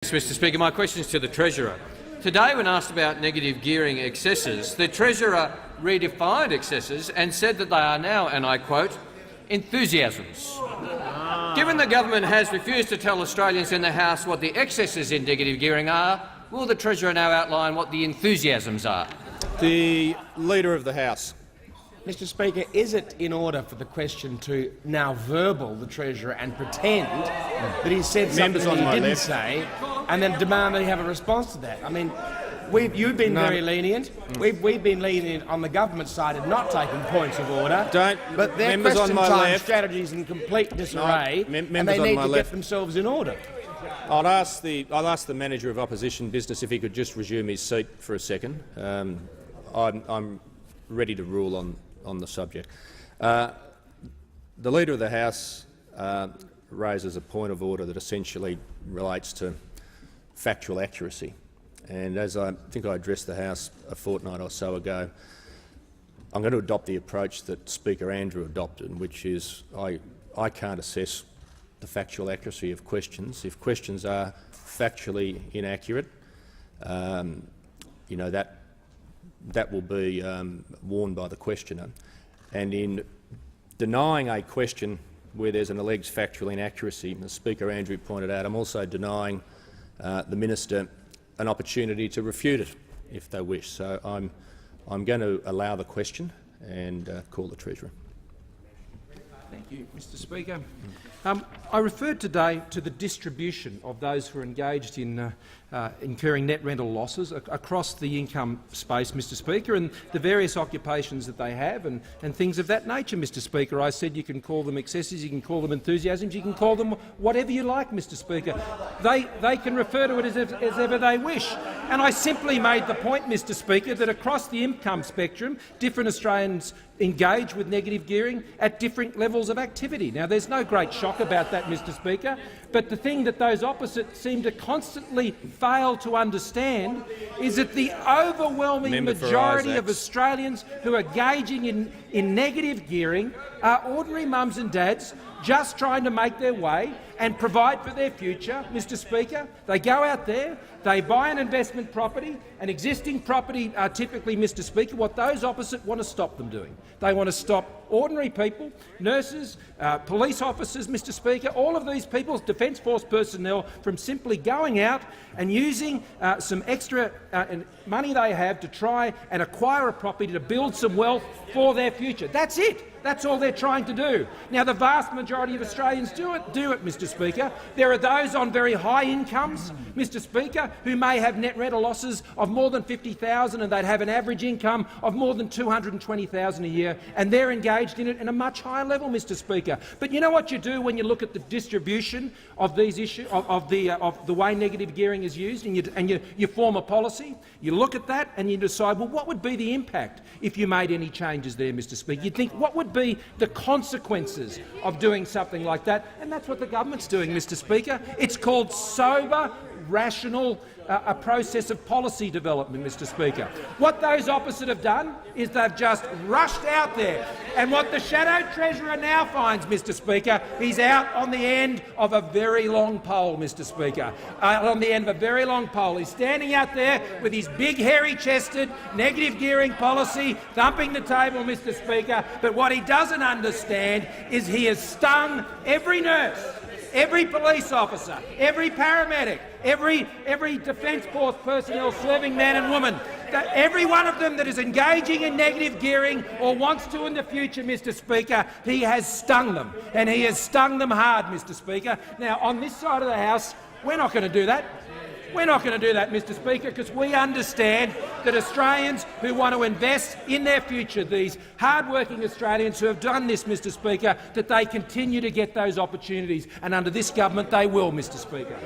Mr Speaker. My question is to the Treasurer. Today, when asked about negative gearing excesses, the Treasurer redefined excesses and said that they are now, and I quote, enthusiasms. Given the government has refused to tell Australians in the House what the excesses in negative gearing are, will the Treasurer now outline what the enthusiasms are? The Leader of the House. Mr Speaker, is it in order for the question to now verbal the Treasurer and pretend that he said something that he didn't say and then demand that he have a response to that? I mean, you've been very lenient. We've been lenient on the government side of not taking points of order. But their question time strategy is in complete disarray, and they need to get themselves in order. I'll ask the Manager of Opposition Business if he could just resume his seat for a second. I'm ready to rule on the subject. The Leader of the House raises a point of order that essentially relates to factual accuracy. And as I think I addressed the House a fortnight or so ago, I'm going to adopt the approach that Speaker Andrew adopted, which is I can't assess the factual accuracy of questions. If questions are factually inaccurate, that will be warned by the questioner. And in denying a question where there's an alleged factual inaccuracy, as Speaker Andrew pointed out, I'm also denying the minister an opportunity to refute it if they wish. So I'm going to allow the question and call the Treasurer. Thank you, Mr Speaker. I referred today to the distribution of those who are engaged in incurring net rental losses across the income space, Mr Speaker, and the various occupations that they have and things of that nature, Mr Speaker. I said you can call them excesses, you can call them enthusiasms, you can call them whatever you like, Mr Speaker. They can refer to it as ever they wish. And I simply made the point, Mr Speaker, that across the income spectrum, different Australians engage with negative gearing at different levels of activity. Now, there's no great shock about that, Mr Speaker, but the thing that those opposite seem to constantly fail to understand is that the overwhelming majority of Australians who are engaging in negative gearing are ordinary mums and dads just trying to make their way and provide for their future, Mr Speaker. They go out there, they buy an investment property, an existing property typically, Mr Speaker, what those opposite want to stop them doing. They want to stop ordinary people, nurses, police officers, Mr Speaker, all of these people, Defence Force personnel, from simply going out and using some extra money they have to try and acquire a property to build some wealth for their future. That's it. That's all they're trying to do. Now, the vast majority of Australians do it, Mr Speaker. There are those on very high incomes, Mr Speaker, who may have net rental losses of more than $50,000 and they'd have an average income of more than $220,000 a year, and they're engaged in it at a much higher level, Mr Speaker. But you know what you do when you look at the distribution of these issues, of the way negative gearing is used, and you form a policy? You look at that and you decide, well, what would be the impact if you made any changes there, Mr Speaker? You'd think, what would be the consequences of doing something like that? And that's what the government's doing, Mr Speaker. It's called sober, rational, a process of policy development, Mr Speaker. What those opposite have done is they've just rushed out there. And what the Shadow Treasurer now finds, Mr Speaker, he's out on the end of a very long pole, Mr Speaker. On the end of a very long pole. He's standing out there with his big, hairy-chested, negative gearing policy, thumping the table, Mr Speaker. But what he doesn't understand is he has stung every nurse, every police officer, every paramedic, every Defence Force personnel serving man and woman, every one of them that is engaging in negative gearing or wants to in the future, Mr Speaker, he has stung them, and he has stung them hard, Mr Speaker. Now, on this side of the House, we're not going to do that. We're not going to do that, Mr Speaker, because we understand that Australians who want to invest in their future, these hard-working Australians who have done this, Mr Speaker, that they continue to get those opportunities, and under this government they will, Mr Speaker.